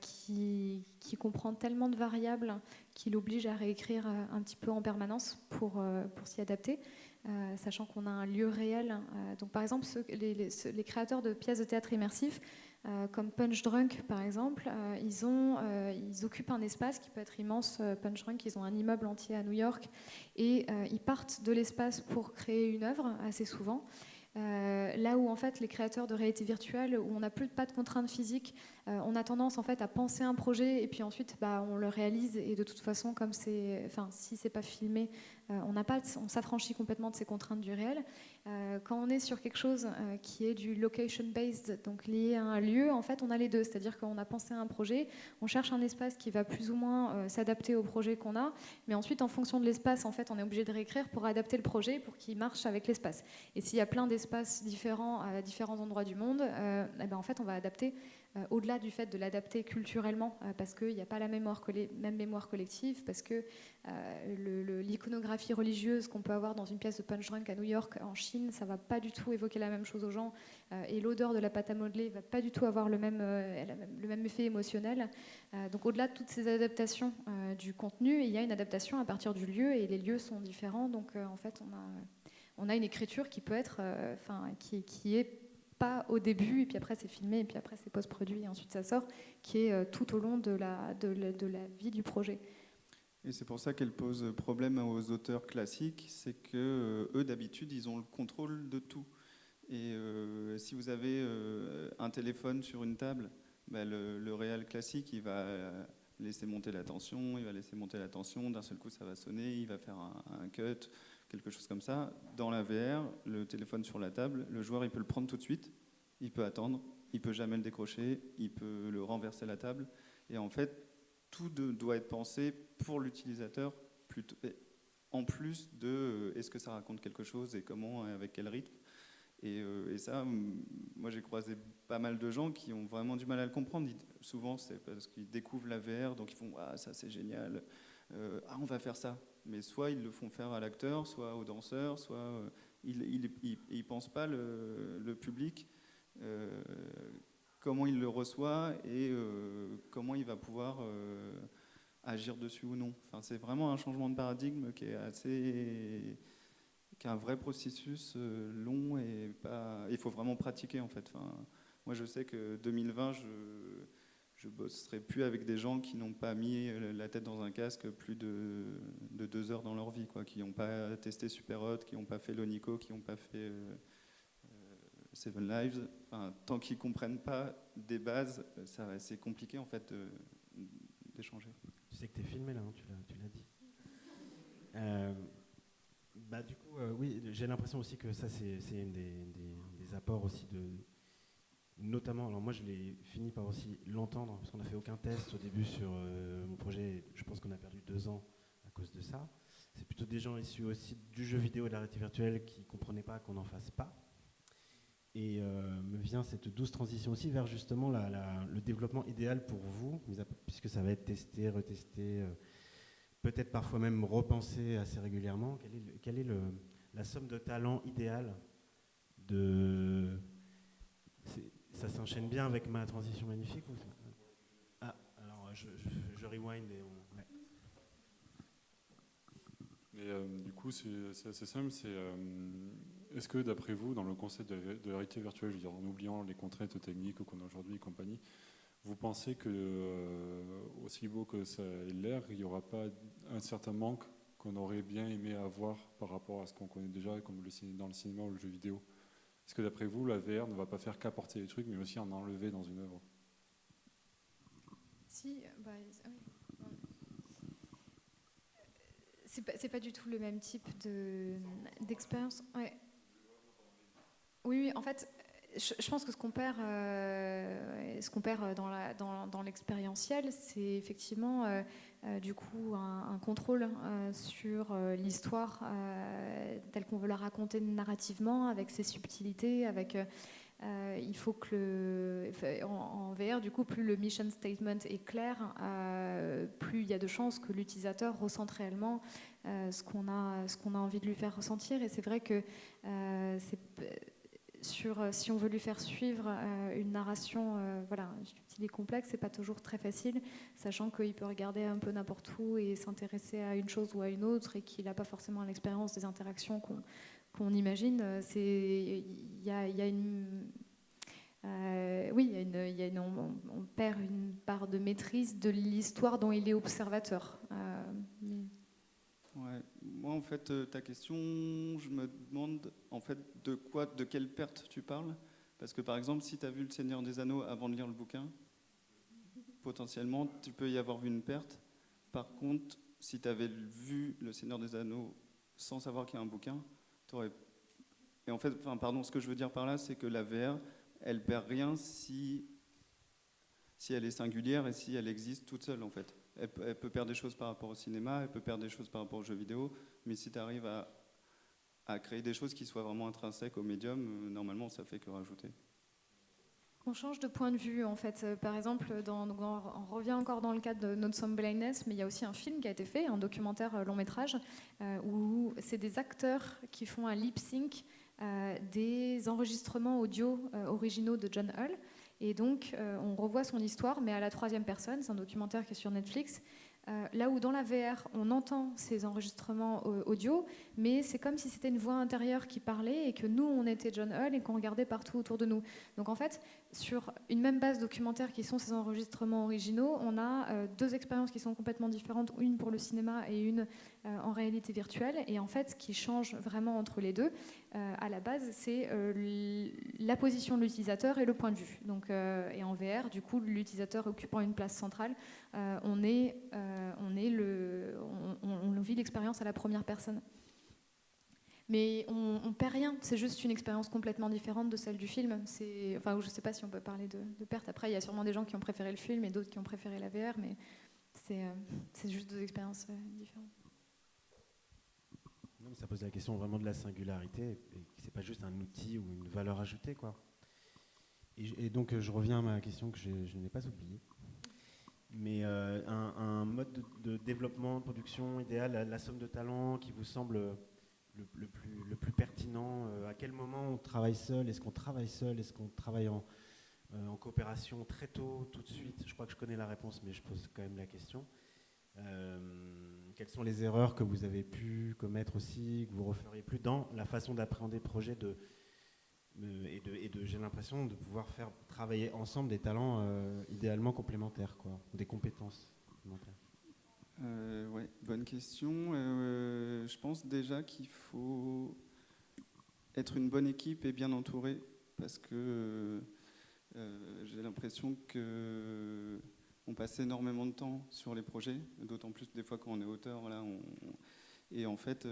qui comprend tellement de variables qu'il oblige à réécrire un petit peu en permanence pour s'y adapter. Sachant qu'on a un lieu réel. Donc, par exemple, les créateurs de pièces de théâtre immersifs, comme Punch Drunk, par exemple, ils occupent un espace qui peut être immense. Punch Drunk, ils ont un immeuble entier à New York, et ils partent de l'espace pour créer une œuvre, assez souvent. Là où en fait les créateurs de réalité virtuelle, où on n'a pas de contraintes physiques, on a tendance en fait à penser un projet et puis ensuite on le réalise, et de toute façon si c'est pas filmé, on s'affranchit complètement de ces contraintes du réel. Quand on est sur quelque chose qui est du location based, donc lié à un lieu, en fait on a les deux, c'est-à-dire qu'on a pensé à un projet, on cherche un espace qui va plus ou moins s'adapter au projet qu'on a, mais ensuite en fonction de l'espace, en fait on est obligé de réécrire pour adapter le projet pour qu'il marche avec l'espace. Et s'il y a plein d'espaces différents à différents endroits du monde, en fait on va adapter au-delà du fait de l'adapter culturellement, parce qu'il n'y a pas la même mémoire collective, parce que l'iconographie religieuse qu'on peut avoir dans une pièce de Punch Drunk à New York, en Chine, ça ne va pas du tout évoquer la même chose aux gens, et l'odeur de la pâte à modeler ne va pas du tout avoir le même effet émotionnel. Donc au-delà de toutes ces adaptations du contenu, il y a une adaptation à partir du lieu, et les lieux sont différents, donc en fait on a une écriture qui peut être, qui est pas au début, et puis après c'est filmé, et puis après c'est post-produit, et ensuite ça sort, qui est tout au long de la vie du projet. Et c'est pour ça qu'elle pose problème aux auteurs classiques, c'est que eux d'habitude ils ont le contrôle de tout. Et si vous avez un téléphone sur une table, le réal classique il va laisser monter la tension, d'un seul coup ça va sonner, il va faire un cut, quelque chose comme ça. Dans la VR, le téléphone sur la table, le joueur il peut le prendre tout de suite, il peut attendre, il peut jamais le décrocher, il peut le renverser la table, et en fait tout doit être pensé pour l'utilisateur, en plus de est-ce que ça raconte quelque chose et comment, avec quel rythme. Et ça, moi j'ai croisé pas mal de gens qui ont vraiment du mal à le comprendre. Souvent c'est parce qu'ils découvrent la VR, donc ils font « Ah, ça c'est génial, on va faire ça ». Mais soit ils le font faire à l'acteur, soit au danseur, soit ils ne pensent pas le public, comment il le reçoit et comment il va pouvoir agir dessus ou non. Enfin, c'est vraiment un changement de paradigme qui est un vrai processus long, et il faut vraiment pratiquer en fait. Enfin, moi je sais que 2020, je bosserai plus avec des gens qui n'ont pas mis la tête dans un casque plus de 2 heures dans leur vie, quoi, qui n'ont pas testé Superhot, qui n'ont pas fait Lonico, qui n'ont pas fait Seven Lives. Enfin, tant qu'ils comprennent pas des bases, c'est compliqué en fait d'échanger. Tu sais que tu es filmé là, hein, tu l'as dit. Bah, du coup, oui, j'ai l'impression aussi que ça, c'est une des apports aussi notamment, alors moi je l'ai fini par aussi l'entendre, parce qu'on n'a fait aucun test au début sur mon projet, je pense qu'on a perdu 2 ans à cause de ça. C'est plutôt des gens issus aussi du jeu vidéo et de la réalité virtuelle qui ne comprenaient pas qu'on n'en fasse pas. Et me vient cette douce transition aussi vers justement le développement idéal pour vous, puisque ça va être testé, retesté, peut-être parfois même repensé assez régulièrement. Quelle est la somme de talent idéale ça s'enchaîne bien avec ma transition magnifique ou... Ah, alors je rewind et ouais. Et du coup, c'est assez simple. Est-ce que, d'après vous, dans le concept de la réalité virtuelle, je veux dire, en oubliant les contraintes techniques qu'on a aujourd'hui et compagnie, vous pensez que, aussi beau que ça ait l'air, il n'y aura pas un certain manque qu'on aurait bien aimé avoir par rapport à ce qu'on connaît déjà, comme dans le cinéma ou le jeu vidéo? Est-ce que, d'après vous, la VR ne va pas faire qu'apporter des trucs, mais aussi en enlever dans une œuvre? Si, oui. C'est pas du tout le même type d'expérience. Ouais. Oui, en fait, je pense que ce qu'on perd dans l'expérientiel, c'est effectivement du coup un contrôle sur l'histoire telle qu'on veut la raconter narrativement, avec ses subtilités, avec il faut que en VR, du coup, plus le mission statement est clair, plus il y a de chances que l'utilisateur ressente réellement ce qu'on a envie de lui faire ressentir. Et c'est vrai que si on veut lui faire suivre une narration subtile et complexe, c'est pas toujours très facile, sachant qu'il peut regarder un peu n'importe où et s'intéresser à une chose ou à une autre et qu'il n'a pas forcément l'expérience des interactions qu'on imagine. On perd une part de maîtrise de l'histoire dont il est observateur. Ouais. Moi, en fait, ta question, je me demande en fait de quelle perte tu parles. Parce que par exemple, si tu as vu Le Seigneur des Anneaux avant de lire le bouquin, potentiellement, tu peux y avoir vu une perte. Par contre, si tu avais vu Le Seigneur des Anneaux sans savoir qu'il y a un bouquin, tu aurais... Et en fait, ce que je veux dire par là, c'est que la VR, elle perd rien si elle est singulière et si elle existe toute seule, en fait. Elle peut perdre des choses par rapport au cinéma, elle peut perdre des choses par rapport aux jeux vidéo, mais si tu arrives à créer des choses qui soient vraiment intrinsèques au médium, normalement, ça fait que rajouter. On change de point de vue, en fait. Par exemple, on revient encore dans le cadre de Not Some Blindness, mais il y a aussi un film qui a été fait, un documentaire long métrage, où c'est des acteurs qui font un lip sync des enregistrements audio originaux de John Hull. Et donc, on revoit son histoire, mais à la 3e personne. C'est un documentaire qui est sur Netflix. Là où dans la VR, on entend ces enregistrements audio, mais c'est comme si c'était une voix intérieure qui parlait et que nous, on était John Hull et qu'on regardait partout autour de nous. Donc en fait, sur une même base documentaire qui sont ces enregistrements originaux, on a 2 expériences qui sont complètement différentes, une pour le cinéma et une en réalité virtuelle. Et en fait, ce qui change vraiment entre les deux, à la base, c'est la position de l'utilisateur et le point de vue. Donc, et en VR, du coup, l'utilisateur occupant une place centrale, on vit l'expérience à la première personne. Mais on perd rien, c'est juste une expérience complètement différente de celle du film. Je ne sais pas si on peut parler de perte. Après, il y a sûrement des gens qui ont préféré le film et d'autres qui ont préféré la VR, mais c'est juste 2 expériences différentes. Non, mais ça pose la question vraiment de la singularité, et que c'est pas juste un outil ou une valeur ajoutée, quoi. Et donc, je reviens à ma question que je n'ai pas oubliée. Mais un mode de développement, de production idéal, la somme de talents qui vous semble le plus pertinent, à quel moment on travaille seul? Est-ce qu'on travaille seul? Est-ce qu'on travaille en coopération très tôt, tout de suite? Je crois que je connais la réponse, mais je pose quand même la question. Quelles sont les erreurs que vous avez pu commettre aussi, que vous ne referiez plus dans la façon d'appréhender le projet et j'ai l'impression de pouvoir faire travailler ensemble des talents idéalement complémentaires, quoi, des compétences complémentaires. Ouais, bonne question. Je pense déjà qu'il faut être une bonne équipe et bien entouré, parce que j'ai l'impression qu'on passe énormément de temps sur les projets, d'autant plus des fois quand on est auteur. Là, et en fait,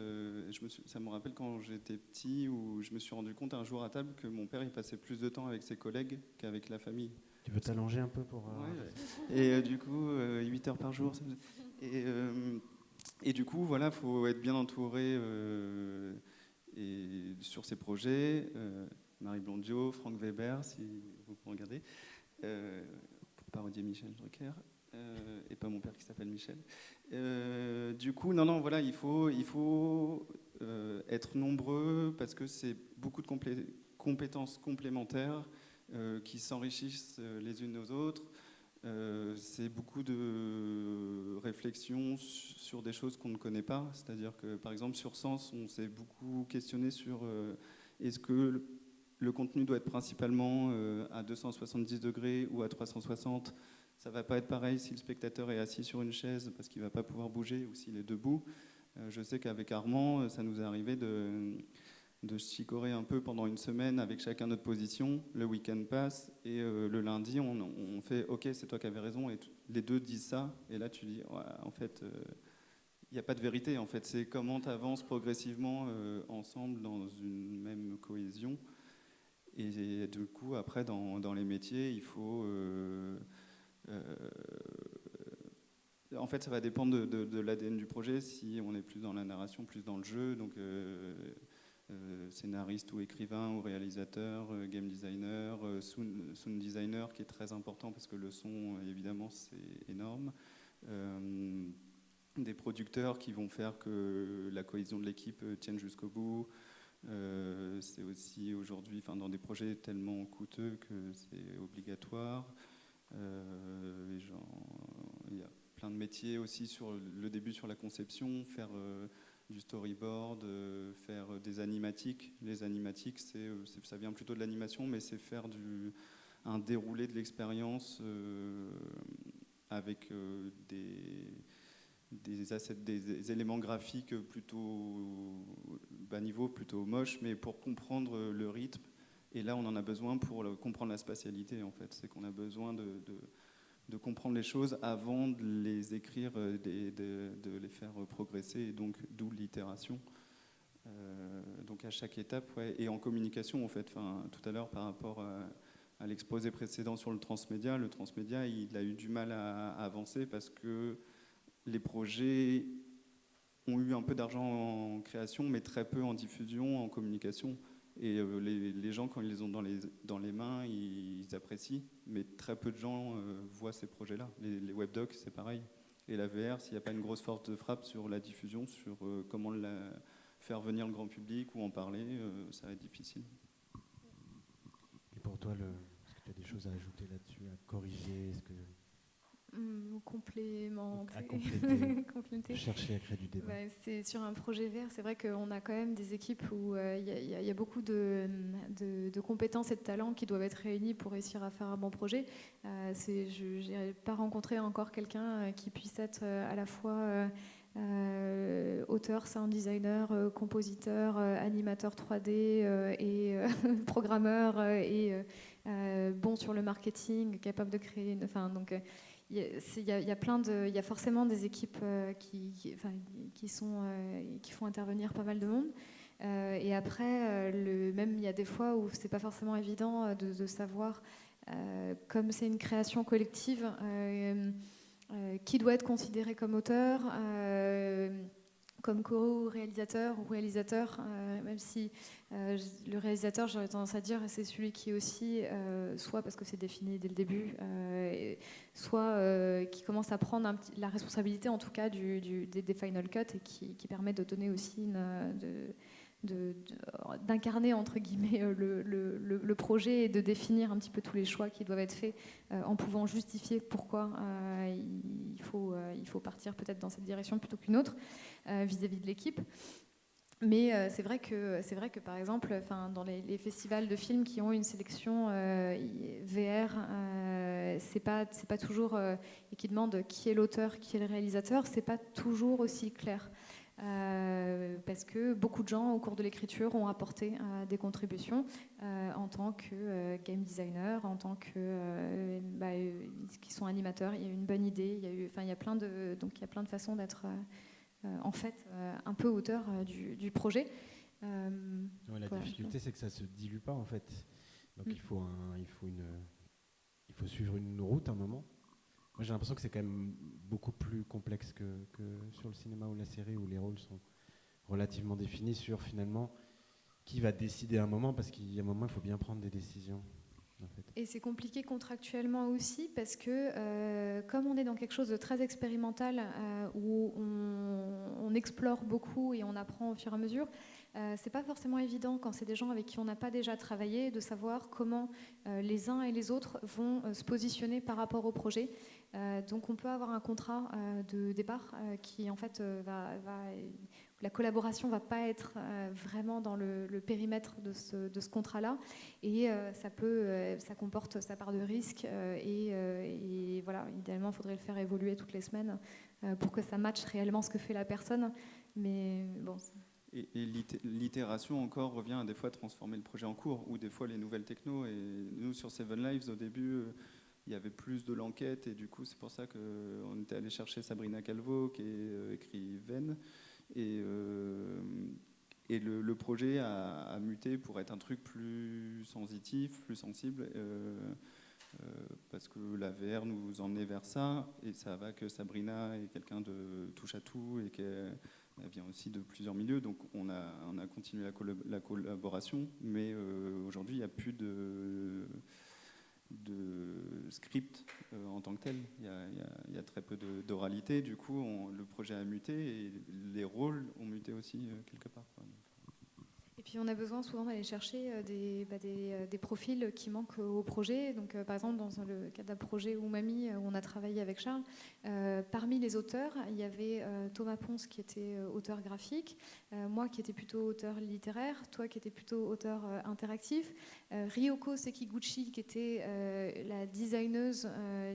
ça me rappelle quand j'étais petit, où je me suis rendu compte un jour à table que mon père il passait plus de temps avec ses collègues qu'avec la famille. Tu peux t'allonger un peu pour... Ouais. Et du coup, 8 heures par jour. Et du coup, voilà, il faut être bien entouré et sur ces projets. Marie Blondiot, Franck Weber, si vous pouvez regarder, pour parodier Michel Drucker, et pas mon père qui s'appelle Michel. Du coup, non, voilà, il faut être nombreux parce que c'est beaucoup de compétences complémentaires qui s'enrichissent les unes aux autres. C'est beaucoup de réflexions sur des choses qu'on ne connaît pas. C'est-à-dire que, par exemple, sur Sens, on s'est beaucoup questionné sur est-ce que le contenu doit être principalement à 270 degrés ou à 360. Ça ne va pas être pareil si le spectateur est assis sur une chaise parce qu'il ne va pas pouvoir bouger, ou s'il est debout. Je sais qu'avec Armand, ça nous est arrivé de chicorer un peu pendant une semaine avec chacun notre position. Le week-end passe et le lundi, on fait « Ok, c'est toi qui avais raison » et les deux disent ça. Et là, tu dis ouais, « En fait, il n'y a pas de vérité. En fait, c'est comment tu avances progressivement ensemble dans une même cohésion. » Et du coup, après, dans les métiers, il faut... en fait, ça va dépendre de l'ADN du projet. Si on est plus dans la narration, plus dans le jeu, donc scénariste ou écrivain ou réalisateur, game designer, sound designer, qui est très important parce que le son, évidemment, c'est énorme. Des producteurs qui vont faire que la cohésion de l'équipe tienne jusqu'au bout. C'est aussi aujourd'hui, dans des projets tellement coûteux que c'est obligatoire. Il y a plein de métiers aussi sur le début, sur la conception, faire du storyboard, faire des animatiques. Les animatiques, ça vient plutôt de l'animation, mais c'est faire un déroulé de l'expérience avec des éléments graphiques plutôt bas niveau, plutôt moches, mais pour comprendre le rythme. Et là, on en a besoin pour comprendre la spatialité, en fait. C'est qu'on a besoin de comprendre les choses avant de les écrire, de les faire progresser, et donc d'où l'itération. Donc à chaque étape, ouais. Et en communication, en fait, tout à l'heure, par rapport à l'exposé précédent sur le transmédia, il a eu du mal à avancer parce que les projets ont eu un peu d'argent en création, mais très peu en diffusion, en communication. Et les gens, quand ils les ont dans les mains, ils apprécient, mais très peu de gens voient ces projets-là. Les webdocs, c'est pareil. Et la VR, s'il n'y a pas une grosse force de frappe sur la diffusion, sur comment faire venir le grand public ou en parler, ça va être difficile. Et pour toi, est-ce que tu as des choses à ajouter là-dessus, à corriger, Complémenter. À compléter. Chercher à créer du débat. C'est sur un projet vert, c'est vrai qu'on a quand même des équipes où il y a beaucoup de compétences et de talents qui doivent être réunis pour réussir à faire un bon projet. Je n'ai pas rencontré encore quelqu'un qui puisse être à la fois auteur, sound designer, compositeur, animateur 3D et programmeur et bon sur le marketing, capable de créer il y a forcément des équipes qui font intervenir pas mal de monde. Et après, même il y a des fois où c'est pas forcément évident de savoir, comme c'est une création collective, qui doit être considéré comme auteur, comme co-réalisateur ou réalisateur, même si le réalisateur, j'aurais tendance à dire, c'est celui qui est aussi, soit parce que c'est défini dès le début, soit qui commence à prendre la responsabilité, en tout cas, des final cuts et qui permet de donner aussi d'incarner entre guillemets le projet et de définir un petit peu tous les choix qui doivent être faits en pouvant justifier pourquoi il faut partir peut-être dans cette direction plutôt qu'une autre vis-à-vis de l'équipe. Mais c'est vrai que par exemple, dans les festivals de films qui ont une sélection VR, c'est pas toujours et qui demandent qui est l'auteur, qui est le réalisateur, c'est pas toujours aussi clair. Parce que beaucoup de gens au cours de l'écriture ont apporté des contributions en tant que game designer, en tant que qui sont animateurs. Il y a eu une bonne idée, il y a plein de façons d'être en fait un peu auteur du projet. La difficulté, c'est que ça se dilue pas en fait. Donc il faut suivre une route à un moment. Moi, j'ai l'impression que c'est quand même beaucoup plus complexe que sur le cinéma ou la série, où les rôles sont relativement définis sur finalement qui va décider à un moment, parce qu'il y a un moment, il faut bien prendre des décisions. En fait. Et c'est compliqué contractuellement aussi, parce que comme on est dans quelque chose de très expérimental, où on explore beaucoup et on apprend au fur et à mesure, c'est pas forcément évident quand c'est des gens avec qui on n'a pas déjà travaillé de savoir comment les uns et les autres vont se positionner par rapport au projet. Donc on peut avoir un contrat de départ qui en fait la collaboration va pas être vraiment dans le périmètre de ce contrat-là, et ça comporte sa part de risque, et voilà, idéalement il faudrait le faire évoluer toutes les semaines pour que ça matche réellement ce que fait la personne, mais bon. Et l'itération encore revient à des fois transformer le projet en cours, ou des fois les nouvelles technos. Et nous, sur Seven Lives, au début, il y avait plus de l'enquête, et du coup, c'est pour ça qu'on était allé chercher Sabrina Calvo, qui est écrivaine, et le projet a muté pour être un truc plus sensitif, plus sensible, parce que la VR nous emmenait vers ça, et ça va que Sabrina est quelqu'un de touche à tout, et qu'elle vient aussi de plusieurs milieux, donc on a continué la collaboration, mais aujourd'hui il n'y a plus de script en tant que tel. Il y a très peu d'oralité, du coup le projet a muté, et les rôles ont muté aussi quelque part, quoi. Et puis on a besoin souvent d'aller chercher des profils qui manquent au projet. Donc par exemple dans le cadre d'un projet Umami où on a travaillé avec Charles, parmi les auteurs, il y avait Thomas Ponce qui était auteur graphique, moi qui étais plutôt auteur littéraire, toi qui étais plutôt auteur interactif, Ryoko Sekiguchi qui était la designeuse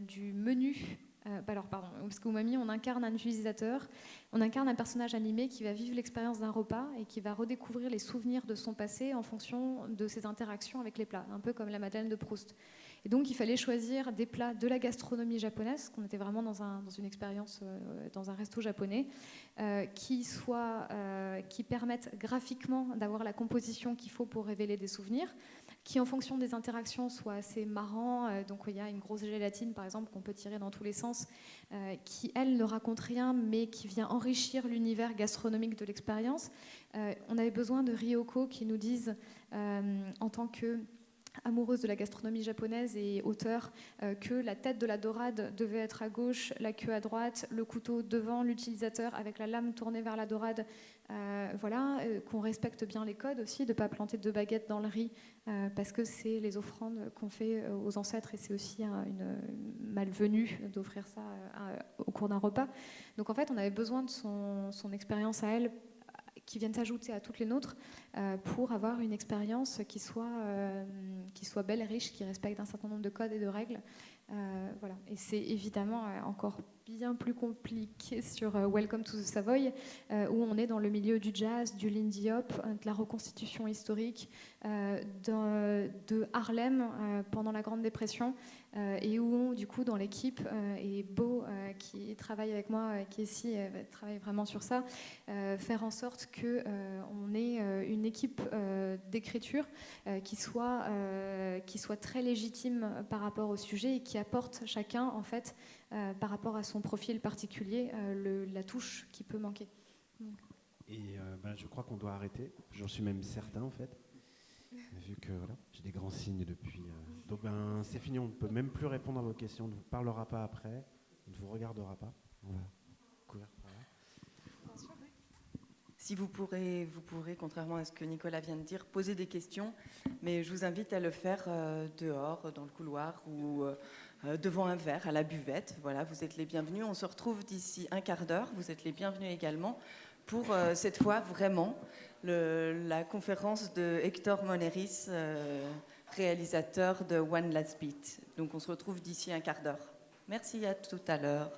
du menu. Parce qu'Umami, on incarne un utilisateur, on incarne un personnage animé qui va vivre l'expérience d'un repas et qui va redécouvrir les souvenirs de son passé en fonction de ses interactions avec les plats, un peu comme la Madeleine de Proust. Et donc, il fallait choisir des plats de la gastronomie japonaise, qu'on était vraiment dans une expérience, dans un resto japonais, qui permettent graphiquement d'avoir la composition qu'il faut pour révéler des souvenirs, qui en fonction des interactions soit assez marrant. Donc il y a une grosse gélatine par exemple qu'on peut tirer dans tous les sens, qui elle ne raconte rien mais qui vient enrichir l'univers gastronomique de l'expérience. On avait besoin de Ryoko qui nous dise en tant que amoureuse de la gastronomie japonaise et auteur, que la tête de la dorade devait être à gauche, la queue à droite, le couteau devant l'utilisateur avec la lame tournée vers la dorade, qu'on respecte bien les codes aussi, de ne pas planter 2 baguettes dans le riz, parce que c'est les offrandes qu'on fait aux ancêtres et c'est aussi une malvenue d'offrir ça au cours d'un repas. Donc en fait on avait besoin de son expérience à elle, qui viennent s'ajouter à toutes les nôtres, pour avoir une expérience qui soit belle et riche, qui respecte un certain nombre de codes et de règles. Voilà. Et c'est évidemment encore bien plus compliqué sur Welcome to the Savoy, où on est dans le milieu du jazz, du Lindy Hop, de la reconstitution historique, de Harlem pendant la Grande Dépression, et où du coup dans l'équipe, et Beau qui travaille avec moi, qui est ici, travaille vraiment sur ça, faire en sorte qu'on ait une équipe d'écriture qui soit très légitime par rapport au sujet et qui apporte chacun en fait par rapport à son profil particulier la touche qui peut manquer. Donc. Et je crois qu'on doit arrêter, j'en suis même certain en fait, vu que voilà, j'ai des grands signes depuis. Donc c'est fini, on ne peut même plus répondre à vos questions, on ne vous parlera pas après, on ne vous regardera pas. On va couvrir par là. Si vous pourrez, contrairement à ce que Nicolas vient de dire, poser des questions, mais je vous invite à le faire dehors, dans le couloir ou devant un verre, à la buvette. Voilà, vous êtes les bienvenus. On se retrouve d'ici un quart d'heure. Vous êtes les bienvenus également pour cette fois vraiment la conférence de Hector Moneris, réalisateur de One Last Beat. Donc on se retrouve d'ici un quart d'heure. Merci, à tout à l'heure.